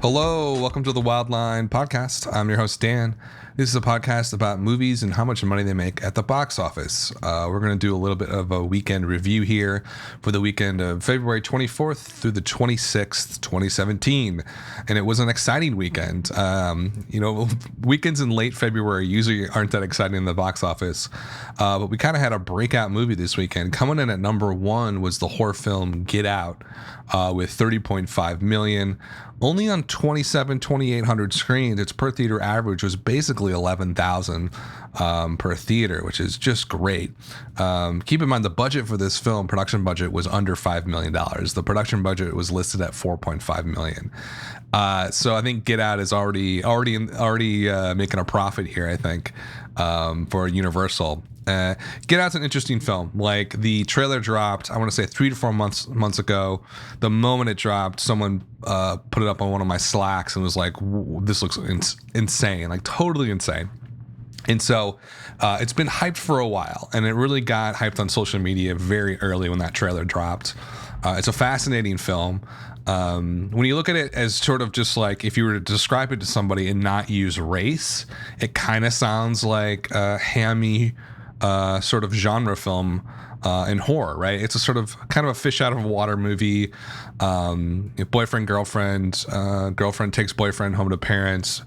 Hello, welcome to the Wildline Podcast. I'm your host, Dan. This is a podcast about movies and how much money they make at the box office. We're going to do a little bit of a weekend review here for the weekend of February 24th through the 26th, 2017. And it was an exciting weekend. Weekends in late February usually aren't that exciting in the box office. But we kind of had a breakout movie this weekend. Coming in at number one was the horror film Get Out with $30.5 million. Only on 2,800 screens, its per theater average was basically 11,000 per theater, which is just great. Keep in mind the budget for this film, production budget, was under $5 million. The production budget was listed at $4.5 million. So I think Get Out is already making a profit here, I think, for Universal. Get Out's an interesting film. Like, the trailer dropped, I want to say 3 to 4 months ago. The moment it dropped, someone put it up on one of my Slacks and was like, this looks insane, like totally insane. And so it's been hyped for a while, and it really got hyped on social media very early when that trailer dropped. It's a fascinating film. When you look at it as sort of just like, if you were to describe it to somebody and not use race, it kind of sounds like a hammy sort of genre film in horror, right? It's a sort of kind of a fish out of water movie. Boyfriend, girlfriend takes boyfriend home to parents,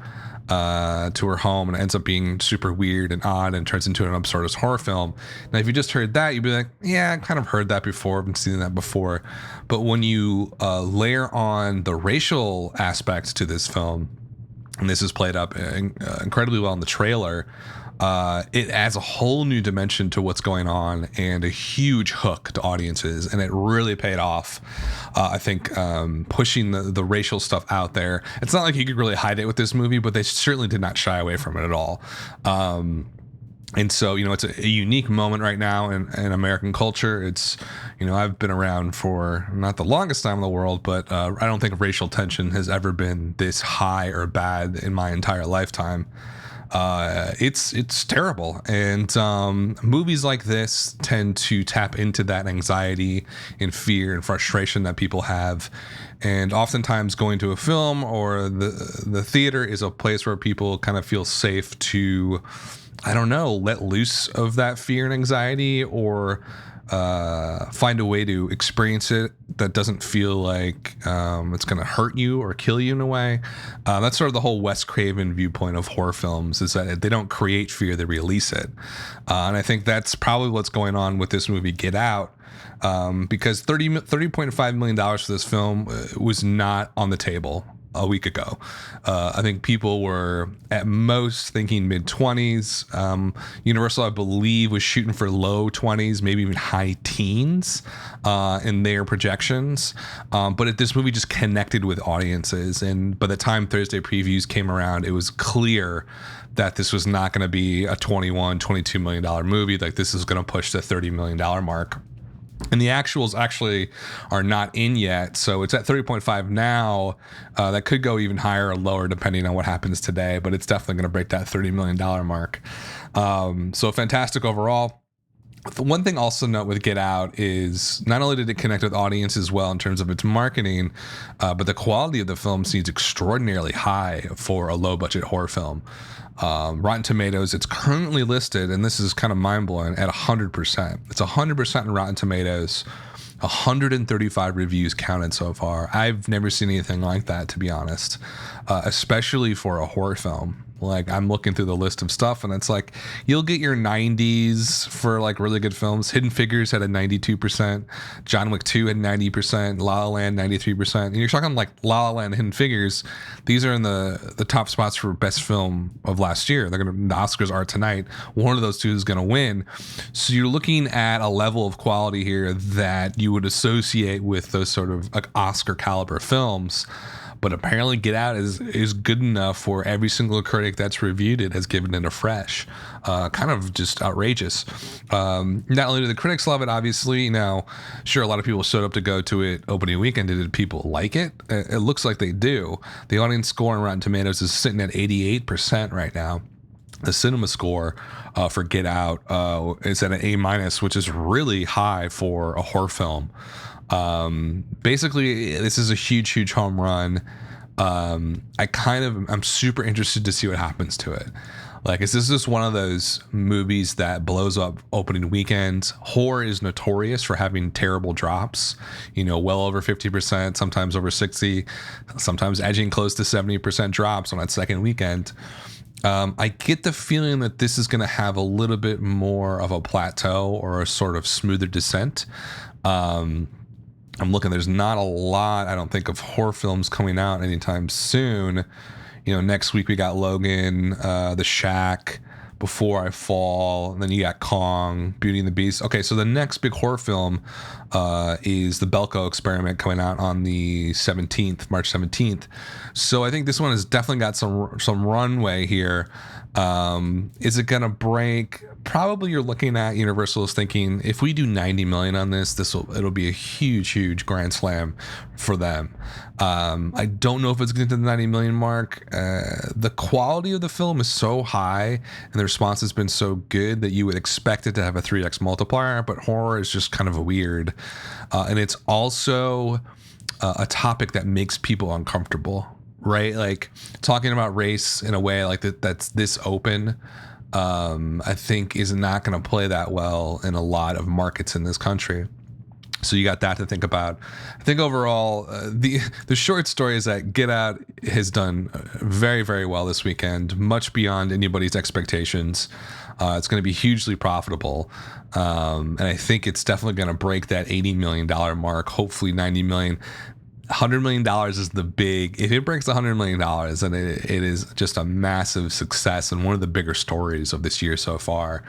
to her home, and it ends up being super weird and odd and turns into an absurdist horror film. Now, if you just heard that, you'd be like, yeah, I've kind of heard that before. I've been seeing that before. But when you layer on the racial aspects to this film, and this is played up incredibly well in the trailer, it adds a whole new dimension to what's going on and a huge hook to audiences, and it really paid off. I think pushing the racial stuff out there. It's not like you could really hide it with this movie, but they certainly did not shy away from it at all. And so, it's a unique moment right now in American culture. It's, I've been around for not the longest time in the world, but I don't think racial tension has ever been this high or bad in my entire lifetime. It's terrible, and movies like this tend to tap into that anxiety and fear and frustration that people have, and oftentimes going to a film or the theater is a place where people kind of feel safe to, I don't know, let loose of that fear and anxiety, or find a way to experience it that doesn't feel like it's going to hurt you or kill you in a way. That's sort of the whole Wes Craven viewpoint of horror films, is that they don't create fear, they release it. And I think that's probably what's going on with this movie, Get Out, because $30.5 million for this film was not on the table a week ago. I think people were at most thinking mid-20s. Universal, I believe, was shooting for low 20s, maybe even high teens in their projections. But this movie just connected with audiences. And by the time Thursday previews came around, it was clear that this was not going to be a $22 million movie. Like, this is going to push the $30 million mark. And the actuals actually are not in yet, so it's at 30.5 now. That could go even higher or lower depending on what happens today, but it's definitely going to break that $30 million mark. So fantastic overall. The one thing also note with Get Out is not only did it connect with audiences well in terms of its marketing, but the quality of the film seems extraordinarily high for a low-budget horror film. Rotten Tomatoes, it's currently listed, and this is kind of mind-blowing, at 100%. It's 100% in Rotten Tomatoes. 135 reviews counted so far. I've never seen anything like that, to be honest, especially for a horror film. Like, I'm looking through the list of stuff, and it's like, you'll get your 90s for like really good films. Hidden Figures had a 92%. John Wick 2 had 90%. La La Land 93%. And you're talking like La La Land, Hidden Figures. These are in the top spots for best film of last year. The Oscars are tonight. One of those two is going to win. So you're looking at a level of quality here that you would associate with those sort of like Oscar caliber films. But apparently Get Out is good enough for every single critic that's reviewed it has given it a fresh. Kind of just outrageous. Not only do the critics love it, obviously, sure, a lot of people showed up to go to it opening weekend. Did people like it? It looks like they do. The audience score on Rotten Tomatoes is sitting at 88% right now. The cinema score for Get Out is at an A-, which is really high for a horror film. Basically, this is a huge home run. I'm super interested to see what happens to it. Like, is this just one of those movies that blows up opening weekend? Horror is notorious for having terrible drops, well over 50%, sometimes over 60, sometimes edging close to 70% drops on that second weekend. I get the feeling that this is going to have a little bit more of a plateau or a sort of smoother descent. I'm looking, there's not a lot, I don't think, of horror films coming out anytime soon. Next week we got Logan, The Shack, Before I Fall, and then you got Kong, Beauty and the Beast. Okay, so the next big horror film is The Belko Experiment, coming out on the 17th, March 17th. So I think this one has definitely got some runway here. Is it going to break? Probably. You're looking at Universal is thinking, if we do 90 million on this, it'll be a huge grand slam for them. I don't know if it's getting to the 90 million mark. The quality of the film is so high and the response has been so good that you would expect it to have a 3x multiplier, but horror is just kind of a weird. And it's also a topic that makes people uncomfortable, right? Like, talking about race in a way like that's this open, I think is not going to play that well in a lot of markets in this country. So you got that to think about. I think overall, the short story is that Get Out has done very, very well this weekend, much beyond anybody's expectations. It's going to be hugely profitable. And I think it's definitely going to break that $80 million mark, hopefully $90 million. $100 million is the big, if it breaks $100 million, then it is just a massive success and one of the bigger stories of this year so far.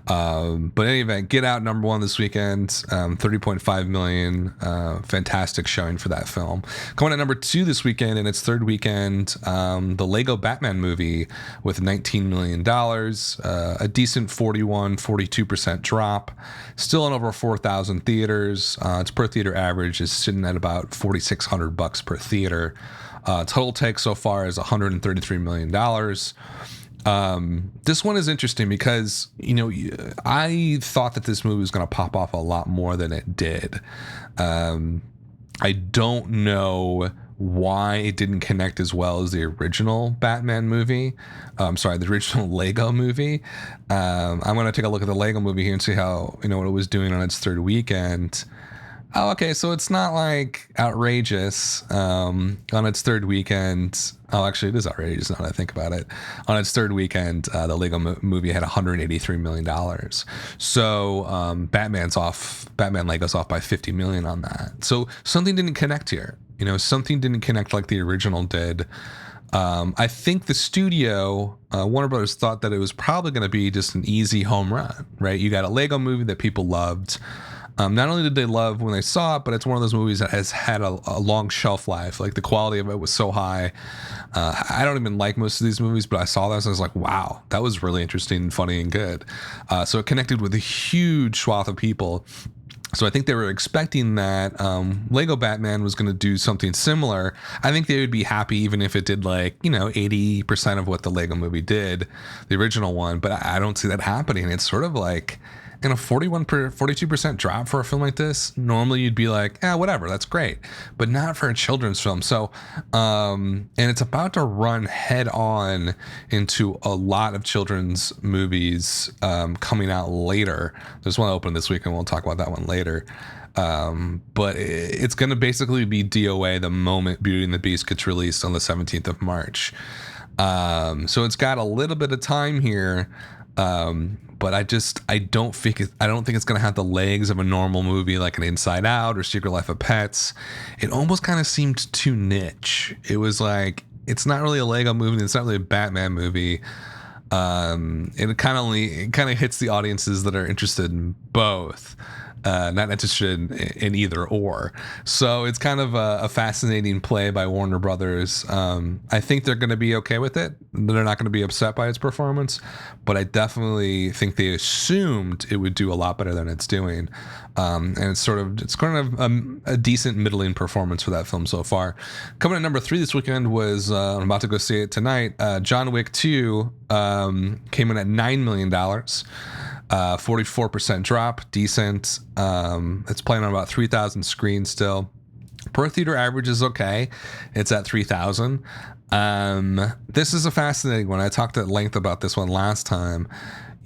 But in any event, Get Out number one this weekend, 30.5 million, fantastic showing for that film. Coming at number two this weekend in its third weekend, the Lego Batman movie with $19 million, a decent 42% drop, still in over 4,000 theaters. Its per theater average is sitting at about $4,600 per theater. Total take so far is $133 million. This one is interesting because, I thought that this movie was going to pop off a lot more than it did. I don't know why it didn't connect as well as the original Batman movie. The original Lego movie. I'm going to take a look at the Lego movie here and see how, what it was doing on its third weekend. Oh, okay, so it's not like outrageous on its third weekend. Oh, actually, it is outrageous now that I think about it. On its third weekend, the Lego movie had $183 million. So Batman Lego's off by $50 million on that. So something didn't connect here. Something didn't connect like the original did. I think the studio, Warner Brothers, thought that it was probably going to be just an easy home run, right? You got a Lego movie that people loved. Not only did they love when they saw it, but it's one of those movies that has had a long shelf life. Like, the quality of it was so high. I don't even like most of these movies, but I saw this and I was like, wow, that was really interesting and funny and good. So it connected with a huge swath of people. So I think they were expecting that Lego Batman was going to do something similar. I think they would be happy even if it did 80% of what the Lego movie did, the original one. But I don't see that happening. It's sort of like, in a 42% drop for a film like this, normally you'd be like, whatever, that's great, but not for a children's film. So, and it's about to run head on into a lot of children's movies coming out later. There's one open this week, and we'll talk about that one later. But it's going to basically be DOA the moment Beauty and the Beast gets released on the 17th of March. So it's got a little bit of time here. But I don't think it's going to have the legs of a normal movie like an Inside Out or Secret Life of Pets. It almost kind of seemed too niche. It was like, it's not really a Lego movie. It's not really a Batman movie. It kind of hits the audiences that are interested in both. Not interested in either or. So it's kind of a fascinating play by Warner Brothers. I think they're going to be okay with it. They're not going to be upset by its performance, but I definitely think they assumed it would do a lot better than it's doing. And it's kind of a decent middling performance for that film so far. Coming at number 3 this weekend was, I'm about to go see it tonight, John Wick 2 came in at $9 million. 44% drop, decent. It's playing on about 3,000 screens still. Per theater average is okay. It's at 3,000. This is a fascinating one. I talked at length about this one last time.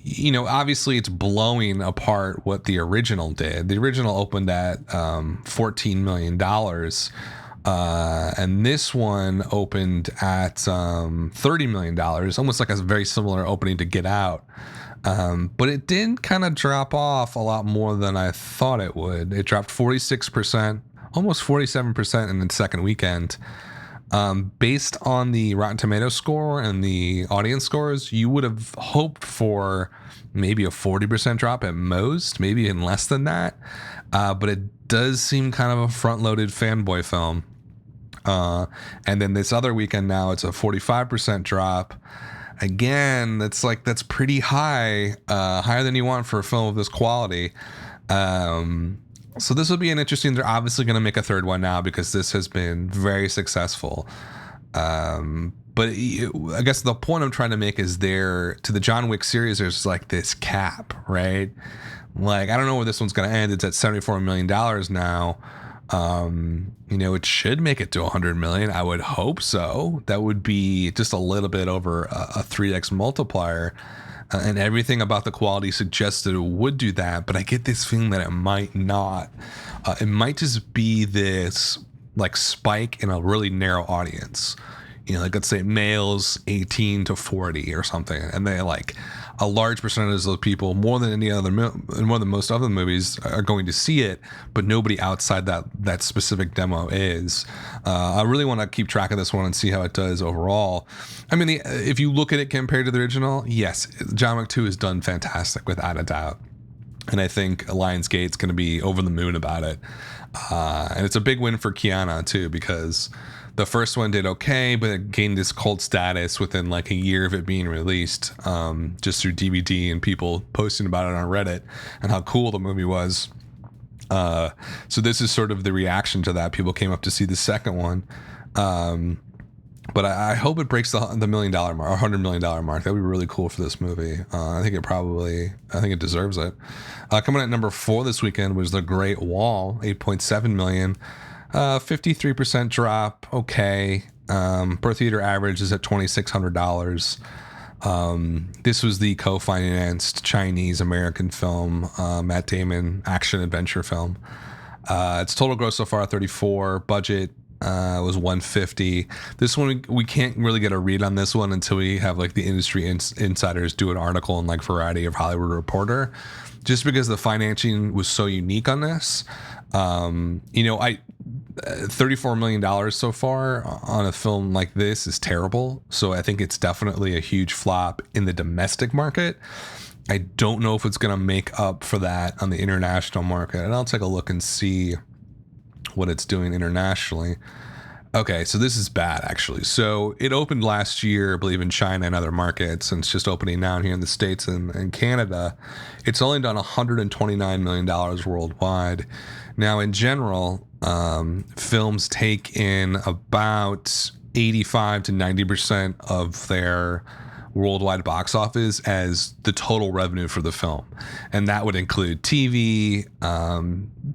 Obviously it's blowing apart what the original did. The original opened at $14 million. And this one opened at $30 million, almost like a very similar opening to Get Out. But it did kind of drop off a lot more than I thought it would. It dropped 46%, almost 47% in the second weekend. Based on the Rotten Tomatoes score and the audience scores, you would have hoped for maybe a 40% drop at most, maybe even less than that. But it does seem kind of a front-loaded fanboy film. And then this other weekend now, it's a 45% drop. Again, that's pretty high, higher than you want for a film of this quality. So this will be an interesting. They're obviously going to make a third one now because this has been very successful. But I guess the point I'm trying to make is to the John Wick series, there's like this cap, right? Like, I don't know where this one's going to end. It's at $74 million now. It should make it to 100 million. I would hope so. That would be just a little bit over a 3x multiplier. And everything about the quality suggested it would do that, but I get this feeling that it might not. It might just be this like spike in a really narrow audience. Like let's say males 18 to 40 or something, and they like a large percentage of people, more than most other movies, are going to see it, but nobody outside that specific demo is. I really want to keep track of this one and see how it does overall. I mean, if you look at it compared to the original, yes, John Wick 2 has done fantastic without a doubt. And I think Lionsgate's going to be over the moon about it. And it's a big win for Keanu too, because the first one did okay, but it gained this cult status within like a year of it being released, just through DVD and people posting about it on Reddit and how cool the movie was. So this is sort of the reaction to that. People came up to see the second one. But I hope it breaks the $1 million mark, or $100 million mark. That would be really cool for this movie. I think it deserves it. Coming at number 4 this weekend was The Great Wall, 8.7 million. 53% drop. Okay. Per theater average is at $2,600. This was the co-financed Chinese American film, Matt Damon action adventure film. Its total gross so far 34. Budget was 150. This one we can't really get a read on this one until we have like the industry insiders do an article in like Variety of Hollywood Reporter, just because the financing was so unique on this. $34 million so far on a film like this is terrible. So I think it's definitely a huge flop in the domestic market. I don't know if it's going to make up for that on the international market. And I'll take a look and see what it's doing internationally. Okay, so this is bad, actually. So it opened last year, I believe, in China and other markets, and it's just opening now here in the States and Canada. It's only done $129 million worldwide. Now, in general, films take in about 85 to 90% of their worldwide box office as the total revenue for the film. And that would include TV,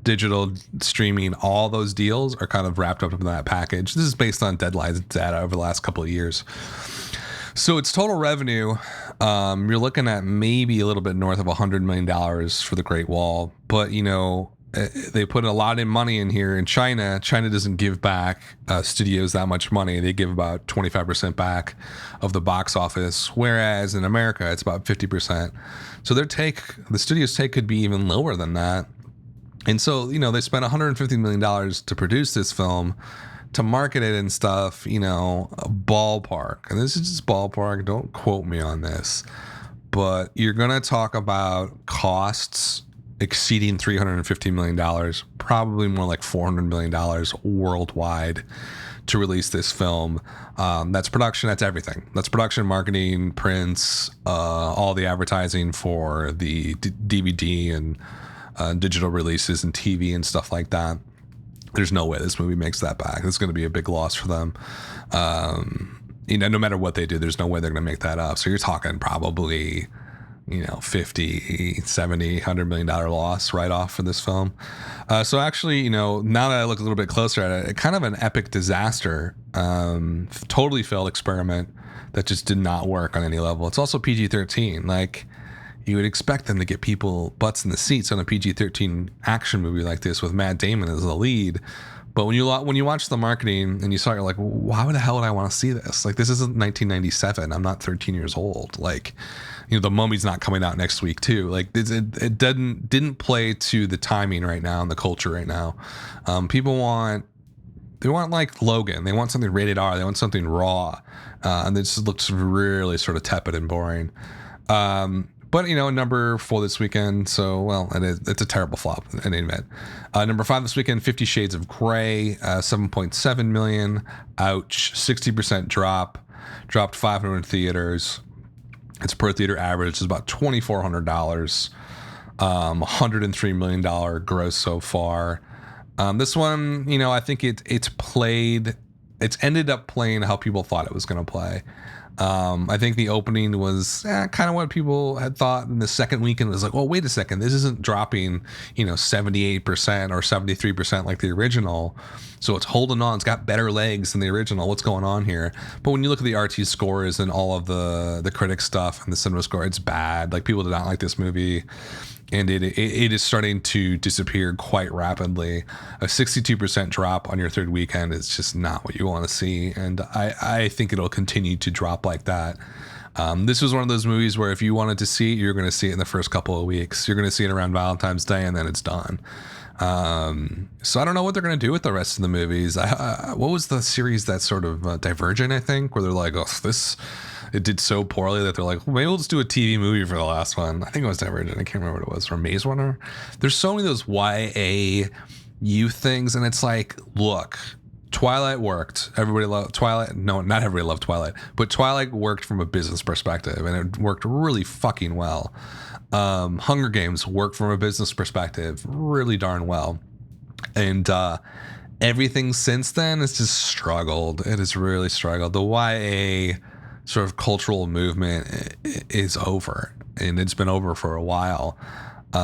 digital streaming. All those deals are kind of wrapped up in that package. This is based on Deadline's data over the last couple of years. So its total revenue, you're looking at maybe a little bit north of $100 million for The Great Wall. But, they put a lot of money in here. In China doesn't give back studios that much money. They give about 25% back of the box office, whereas in America it's about 50%. So the studio's take could be even lower than that. And so, they spent $150 million to produce this film, to market it and stuff, a ballpark. And this is just ballpark. Don't quote me on this. But you're going to talk about costs exceeding $350 million, probably more like $400 million worldwide to release this film. That's production. That's everything. That's production, marketing, prints, all the advertising for the DVD and digital releases and TV and stuff like that. There's no way this movie makes that back. It's going to be a big loss for them. No matter what they do, there's no way they're going to make that up. So you're talking probably 50, 70, $100 million loss right off for this film. So actually, now that I look a little bit closer at it, kind of an epic disaster, totally failed experiment that just did not work on any level. It's also PG-13. Like, you would expect them to get people butts in the seats on a PG-13 action movie like this with Matt Damon as the lead. But when you watch the marketing and you saw it, you're like, why the hell would I want to see this? Like, this isn't 1997. I'm not 13 years old. Like, The Mummy's not coming out next week too. Like, it didn't play to the timing right now and the culture right now. People want like Logan. They want something rated R. They want something raw. And this looks really sort of tepid and boring. But a number 4 this weekend, so well, it's a terrible flop in any event. Number 5 this weekend, 50 Shades of Grey, 7.7 million. Ouch, 60% drop. Dropped 500 in theaters. Its per theater average is about $2,400. $103 million gross so far. This one, I think it's ended up playing how people thought it was going to play. I think the opening was kind of what people had thought, and the second weekend was like, well, wait a second, this isn't dropping 78% or 73% like the original, so it's holding on. It's got better legs than the original. What's going on here? But when you look at the RT scores and all of the critic stuff and the cinema score, it's bad. Like, people did not like this movie, and it is starting to disappear quite rapidly. A 62% drop on your third weekend is just not what you want to see, and I think it'll continue to drop like that. This was one of those movies where if you wanted to see it, you're going to see it in the first couple of weeks. You're going to see it around Valentine's Day, and then it's done. So I don't know what they're going to do with the rest of the movies. What was the series that sort of Divergent, I think, where they're like, it did so poorly that they're like, well, maybe we'll just do a TV movie for the last one. I think it was Divergent. I can't remember what it was. Or Maze Runner. There's so many of those YA youth things, and it's like, look, Twilight worked. Everybody loved Twilight. No, not everybody loved Twilight, but Twilight worked from a business perspective, and it worked really fucking well. Hunger Games worked from a business perspective really darn well. And everything since then has just struggled. It has really struggled. The YA sort of cultural movement is over, and it's been over for a while. Wait,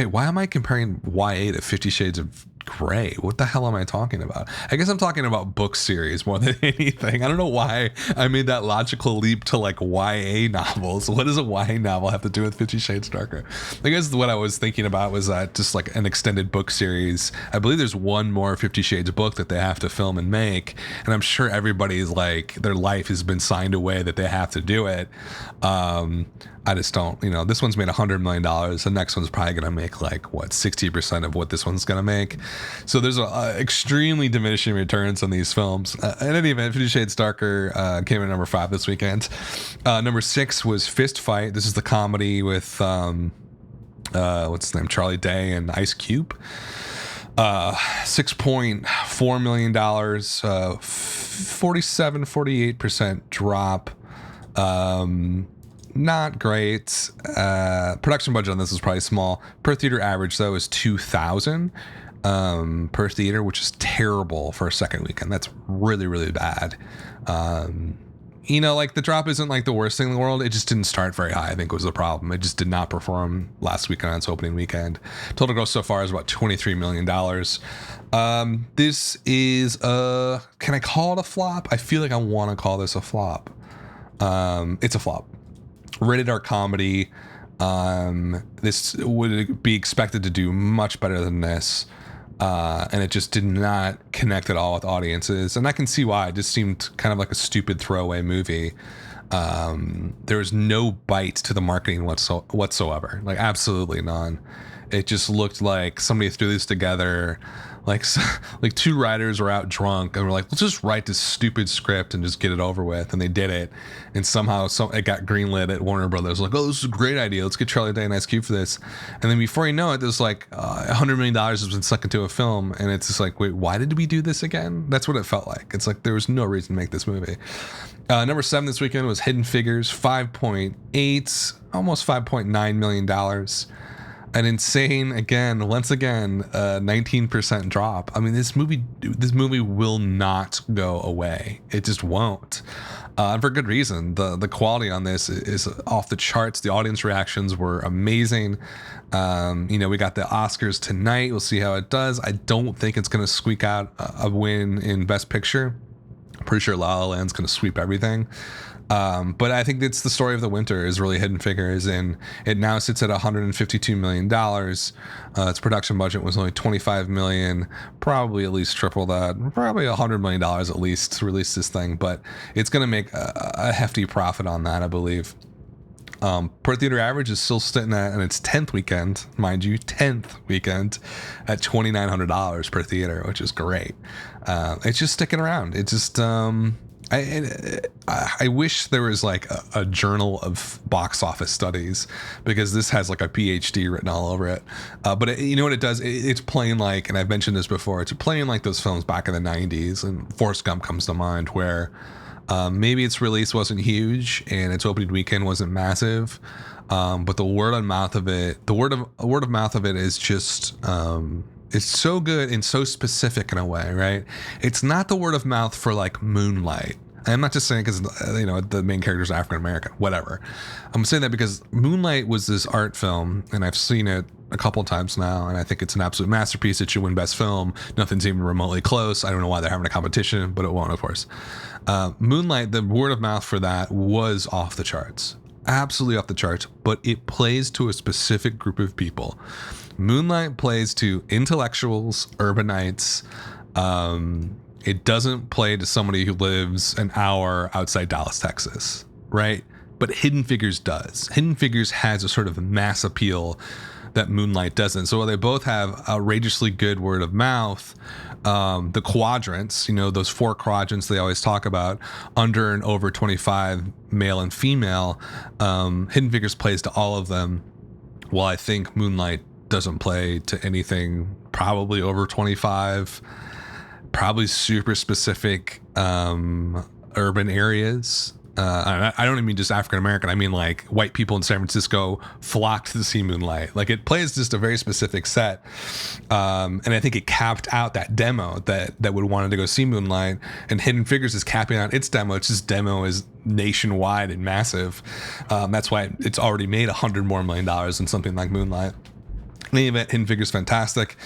why am I comparing YA to 50 Shades of Grey? What the hell am I talking about? I guess I'm talking about book series more than anything. I don't know why I made that logical leap to like YA novels. What does a YA novel have to do with 50 Shades Darker? I guess what I was thinking about was just like an extended book series. I believe there's one more 50 Shades book that they have to film and make, and I'm sure everybody's like, their life has been signed away that they have to do it. I just don't, this one's made $100 million. The next one's probably going to make like 60% of what this one's going to make. So there's extremely diminishing returns on these films. In any event, 50 Shades Darker came in number 5 this weekend. Number 6 was Fist Fight. This is the comedy with, what's his name? Charlie Day and Ice Cube. $6.4 million, 48% drop. Not great. Production budget on this is probably small. Per theater average though is $2,000 per theater, which is terrible for a second weekend. That's really, really bad. Like the drop isn't like the worst thing in the world. It just didn't start very high, I think was the problem. It just did not perform last weekend on its opening weekend. Total gross so far is about $23 million. This is can I call it a flop? I feel like I want to call this a flop. It's a flop. Rated R comedy. This would be expected to do much better than this, and it just did not connect at all with audiences, and I can see why. It just seemed kind of like a stupid throwaway movie. There was no bite to the marketing whatsoever, like absolutely none. It just looked like somebody threw this together. Like two writers were out drunk and were like, let's just write this stupid script and just get it over with. And they did it. And somehow it got greenlit at Warner Brothers. Like, oh, this is a great idea. Let's get Charlie Day and Ice Cube for this. And then before you know it, there's like $100 million has been sunk into a film. And it's just like, wait, why did we do this again? That's what it felt like. It's like there was no reason to make this movie. Number 7 this weekend was Hidden Figures, 5.8, almost $5.9 million. An insane, once again, 19% drop. I mean, this movie will not go away. It just won't. and for good reason. The quality on this is off the charts. The audience reactions were amazing. We got the Oscars tonight. We'll see how it does. I don't think it's going to squeak out a win in Best Picture. I'm pretty sure La La Land's going to sweep everything. But I think it's the story of the winter is really Hidden Figures, and it now sits at $152 million. Its production budget was only $25 million, probably at least triple that, probably $100 million at least to release this thing, but it's going to make a hefty profit on that, I believe. Per theater average is still sitting at, in its 10th weekend, mind you, 10th weekend, at $2,900 per theater, which is great. It's just sticking around. It just... I wish there was like a journal of box office studies, because this has like a PhD written all over it. But you know what it does? It's playing like, and I've mentioned this before, it's playing like those films back in the 90s, and Forrest Gump comes to mind, where maybe its release wasn't huge and its opening weekend wasn't massive, but the word of mouth of it is just... it's so good and so specific in a way, right? It's not the word of mouth for like Moonlight. I'm not just saying because, the main character is African American, whatever. I'm saying that because Moonlight was this art film, and I've seen it a couple of times now, and I think it's an absolute masterpiece. It should win Best Film. Nothing's even remotely close. I don't know why they're having a competition, but it won't, of course. Moonlight, the word of mouth for that was off the charts. Absolutely off the charts, but it plays to a specific group of people. Moonlight plays to intellectuals, urbanites. It doesn't play to somebody who lives an hour outside Dallas, Texas, right? But Hidden Figures does. Hidden Figures has a sort of mass appeal that Moonlight doesn't. So they both have outrageously good word of mouth. The quadrants, those 4 quadrants they always talk about, under and over 25, male and female, Hidden Figures plays to all of them, while I think Moonlight doesn't play to anything probably over 25, probably super specific urban areas. I don't even mean just African American. I mean like white people in San Francisco flocked to see Moonlight. Like it plays just a very specific set. And I think it capped out that demo that would wanted to go see Moonlight, and Hidden Figures is capping out its demo. Its just demo is nationwide and massive. That's why it's already made $100 more million than something like Moonlight. In any event, Hidden Figures fantastic.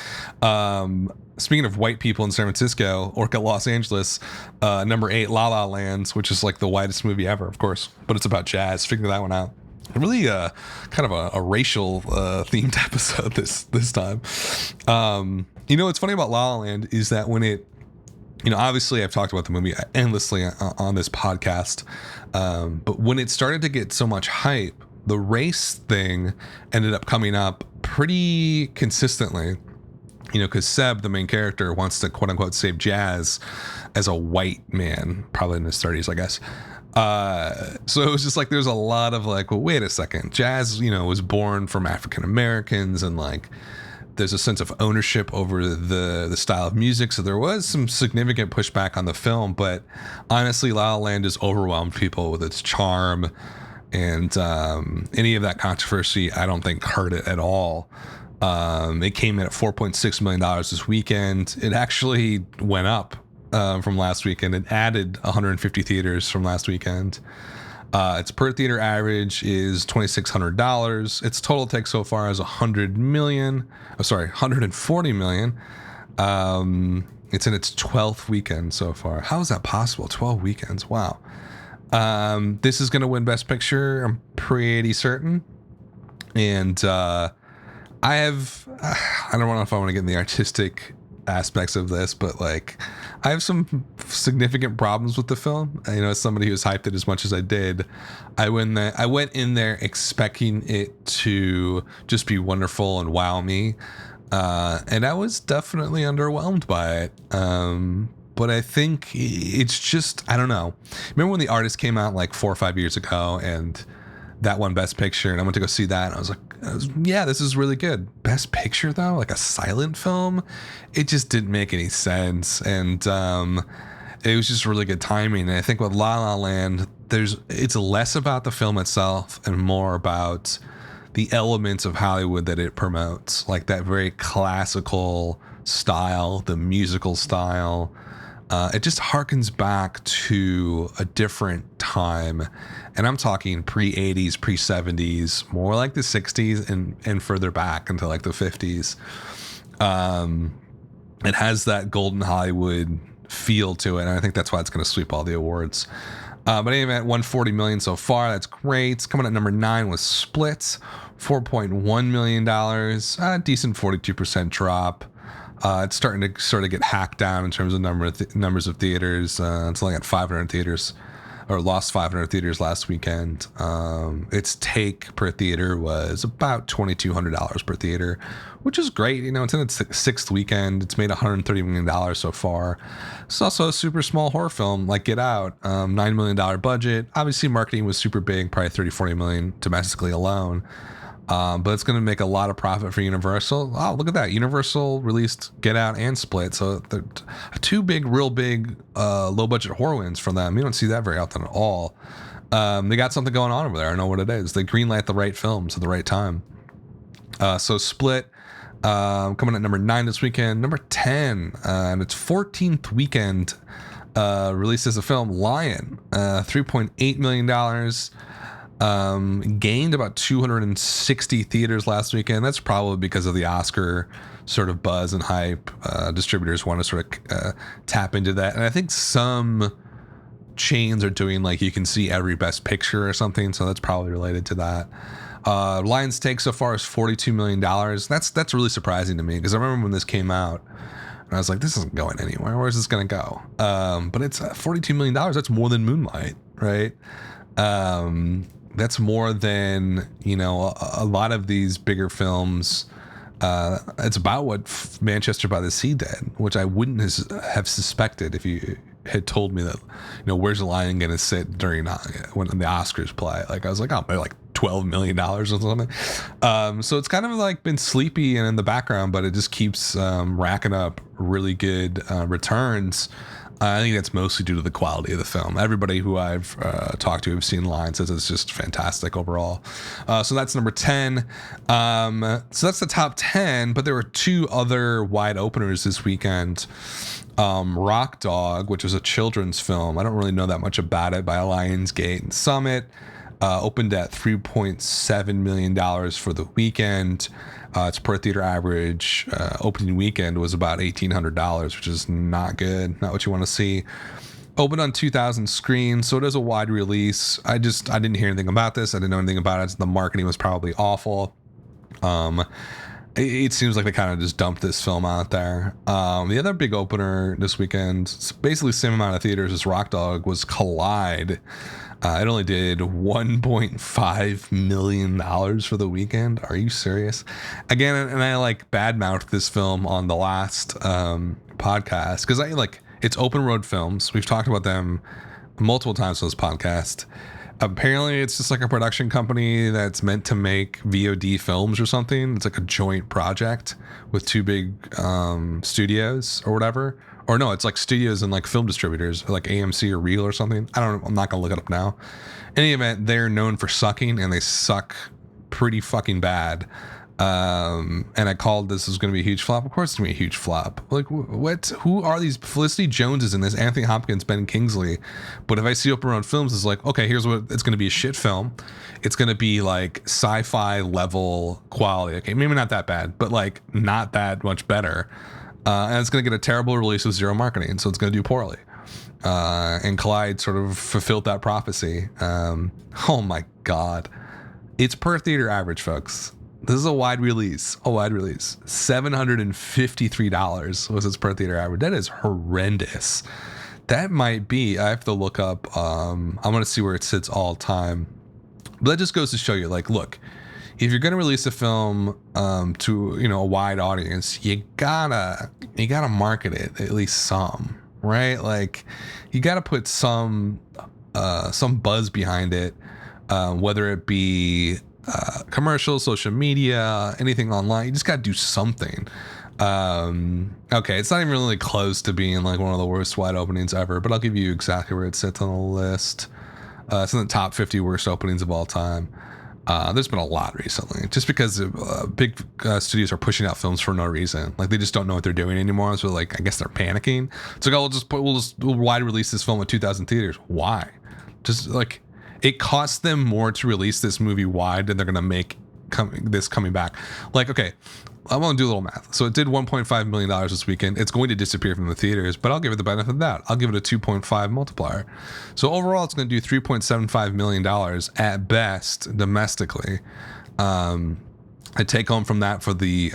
Speaking of white people in San Francisco or Los Angeles, number 8, La La Land, which is like the whitest movie ever, of course, but it's about jazz. Figure that one out. Really kind of a racial themed episode this time. What's funny about La La Land is that when it, obviously I've talked about the movie endlessly on this podcast, but when it started to get so much hype, the race thing ended up coming up pretty consistently, because Seb, the main character, wants to quote unquote save jazz as a white man, probably in his 30s, I guess. So it was just like, there's a lot of like, well, wait a second, jazz, was born from African Americans, and like, there's a sense of ownership over the style of music. So there was some significant pushback on the film, but honestly, La La Land has overwhelmed people with its charm. And any of that controversy, I don't think hurt it at all. It came in at $4.6 million this weekend. It actually went up from last weekend. It added 150 theaters from last weekend. Its per theater average is $2,600. Its total take so far is $140 million. It's in its 12th weekend so far. How is that possible? 12 weekends. Wow. This is going to win Best Picture, I'm pretty certain. And I don't know if I want to get in the artistic aspects of this, but like, I have some significant problems with the film. As somebody who's hyped it as much as I did, I went in there expecting it to just be wonderful and wow me. And I was definitely underwhelmed by it. But I think it's just, I don't know. Remember when The Artist came out like 4 or 5 years ago, and that won Best Picture, and I went to go see that, and I was like, yeah, this is really good. Best Picture though, like a silent film, it just didn't make any sense. And it was just really good timing. And I think with La La Land, it's less about the film itself and more about the elements of Hollywood that it promotes, like that very classical style, the musical style. It just harkens back to a different time, and I'm talking pre-80s, pre-70s, more like the 60s and further back into like the 50s. It has that golden Hollywood feel to it, and I think that's why it's going to sweep all the awards. But anyway, at 140 million so far, that's great. Coming at number 9 was Split, $4.1 million, a decent 42% drop. It's starting to sort of get hacked down in terms of numbers of theaters. It's only at 500 theaters, or lost 500 theaters last weekend. Its take per theater was about $2,200 per theater, which is great. It's in its sixth weekend. It's made $130 million so far. It's also a super small horror film like Get Out, $9 million budget. Obviously, marketing was super big, probably 30-40 million domestically alone. But it's going to make a lot of profit for Universal. Oh, look at that. Universal released Get Out and Split. So they're two real big, low-budget horror wins for them. You don't see that very often at all. They got something going on over there. I don't know what it is. They greenlight the right films at the right time. So Split, coming at number 9 this weekend. Number 10, and its 14th weekend, released as a film, Lion, $3.8 million. Gained about 260 theaters last weekend. That's probably because of the Oscar sort of buzz and hype. Distributors want to sort of tap into that. And I think some chains are doing like you can see every best picture or something. So that's probably related to that. Lion's take so far is $42 million. That's really surprising to me because I remember when this came out and I was like, this isn't going anywhere. Where's this going to go? But it's $42 million. That's more than Moonlight, right? That's more than, a lot of these bigger films. It's about what Manchester by the Sea did, which I wouldn't have suspected if you had told me that, where's the Lion going to sit during when the Oscars play? Like, I was like, oh, maybe like $12 million or something. So it's kind of like been sleepy and in the background, but it just keeps racking up really good returns. I think that's mostly due to the quality of the film. Everybody who I've talked to who've seen Lion says it's just fantastic overall. So that's number 10. So that's the top 10, but there were 2 other wide openers this weekend. Rock Dog, which was a children's film. I don't really know that much about it, by Lionsgate and Summit. Opened at $3.7 million for the weekend. Its per theater average opening weekend was about $1,800, which is not good, not what you want to see. Opened on 2,000 screens, so it is a wide release. I didn't hear anything about this. I didn't know anything about it. The marketing was probably awful. It seems like they kind of just dumped this film out there. The other big opener this weekend, it's basically the same amount of theaters as Rock Dog, was Collide. It only did $1.5 million for the weekend. Are you serious? Again, and I like badmouthed this film on the last podcast because it's Open Road Films. We've talked about them multiple times on this podcast. Apparently, it's just like a production company that's meant to make VOD films or something. It's like a joint project with 2 big studios or whatever. Or no, it's like studios and like film distributors, like AMC or Reel or something. I don't know. I'm not going to look it up now. In any event, they're known for sucking, and they suck pretty fucking bad. And I called this was going to be a huge flop. Of course it's going to be a huge flop. Like, what? Who are these? Felicity Jones is in this, Anthony Hopkins, Ben Kingsley. But if I see Open Road Films, it's like, okay, here's what it's going to be: a shit film. It's going to be like sci-fi level quality. Okay, maybe not that bad, but like not that much better. And it's going to get a terrible release with 0 marketing, so it's going to do poorly. And Collide sort of fulfilled that prophecy. Oh my God. It's per theater average, folks. This is a wide release. $753 was its per theater average. That is horrendous. That might be, I have to look up, I'm going to see where it sits all time. But that just goes to show you, like, look, if you're going to release a film to, a wide audience, you gotta market it at least some, right? Like, you gotta put some buzz behind it, whether it be commercials, social media, anything online. You just gotta do something. Okay, it's not even really close to being like one of the worst wide openings ever, but I'll give you exactly where it sits on the list. It's in the top 50 worst openings of all time. There's been a lot recently, just because big studios are pushing out films for no reason. Like they just don't know what they're doing anymore. So like, I guess they're panicking. It's like, oh, we'll wide release this film at 2,000 theaters. Why? Just like, it costs them more to release this movie wide than they're gonna make coming back. Like, okay, I want to do a little math. So it did $1.5 million this weekend. It's going to disappear from the theaters, but I'll give it the benefit of that. I'll give it a 2.5 multiplier. So overall, it's going to do $3.75 million at best domestically. I take home from that for the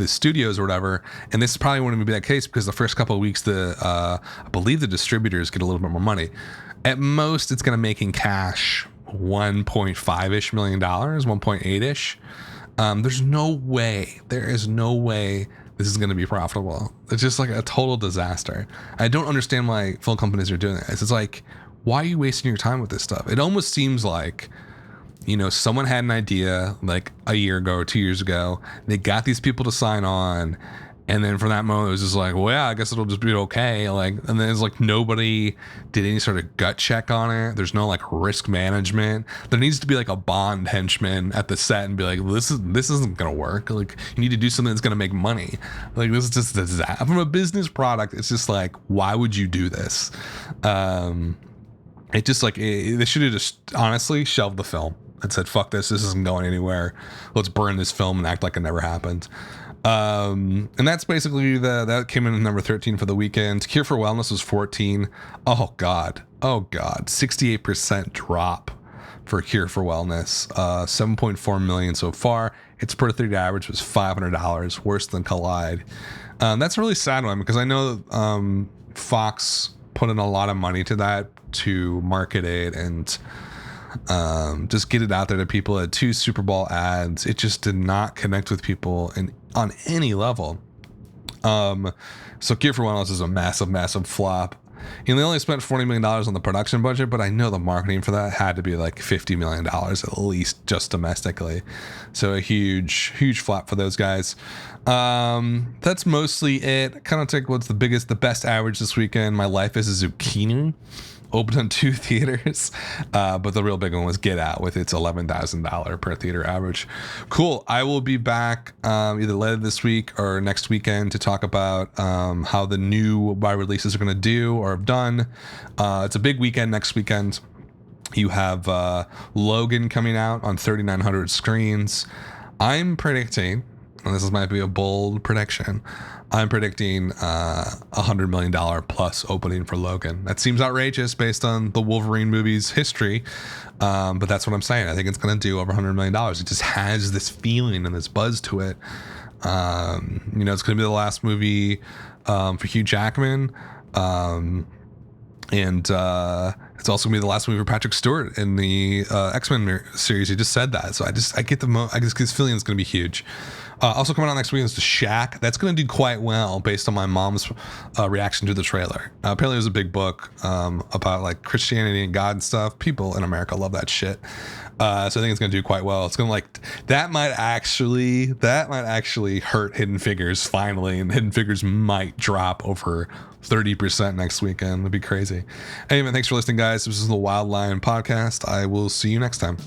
studios or whatever, and this is probably going to be that case because the first couple of weeks, I believe the distributors get a little bit more money. At most, it's going to make in cash $1.5-ish million, 1.8-ish. There is no way this is going to be profitable. It's just like a total disaster. I don't understand why film companies are doing this. It's like, why are you wasting your time with this stuff? It almost seems like, someone had an idea like a year ago or 2 years ago. They got these people to sign on. And then from that moment, it was just like, well, yeah, I guess it'll just be okay. Like, and then it's like nobody did any sort of gut check on it. There's no like risk management. There needs to be like a Bond henchman at the set and be like, this isn't gonna work. Like, you need to do something that's gonna make money. Like, this is just a disaster. From a business product, it's just like, why would you do this? It just like they should have just honestly shelved the film and said, fuck this isn't going anywhere. Let's burn this film and act like it never happened. And that's basically that came in at number 13 for the weekend. Cure for Wellness was 14. Oh God, 68% drop for Cure for Wellness. 7.4 million so far. Its per theater average was $500, worse than Collide. That's a really sad one because I know Fox put in a lot of money to that to market it and just get it out there to people. At 2 Super Bowl ads, it just did not connect with people on any level. So Cure for Wellness is a massive flop. They only spent $40 million on the production budget, but I know the marketing for that had to be like $50 million at least just domestically. So a huge flop for those guys. That's mostly it. Kind of take what's the best average this weekend. My Life is a Zucchini. Opened on 2 theaters, but the real big one was Get Out with its $11,000 per theater average. Cool. I will be back either later this week or next weekend to talk about how the new wide releases are going to do or have done. It's a big weekend next weekend. You have Logan coming out on 3,900 screens. I'm predicting, and this might be a bold prediction, I'm predicting $100 million plus opening for Logan. That seems outrageous based on the Wolverine movie's history, but that's what I'm saying. I think it's going to do over $100 million. It just has this feeling and this buzz to it. It's going to be the last movie for Hugh Jackman, and it's also going to be the last movie for Patrick Stewart in the X-Men series. He just said that, so I get this feeling it's going to be huge. Also coming out next week is The Shack. That's going to do quite well based on my mom's reaction to the trailer. Apparently it was a big book about like Christianity and God and stuff. People in America love that shit. So I think it's going to do quite well. It's going to that might actually hurt Hidden Figures finally, and Hidden Figures might drop over 30% next weekend. It'd be crazy. Anyway, thanks for listening, guys. This is the Wildline Podcast. I will see you next time.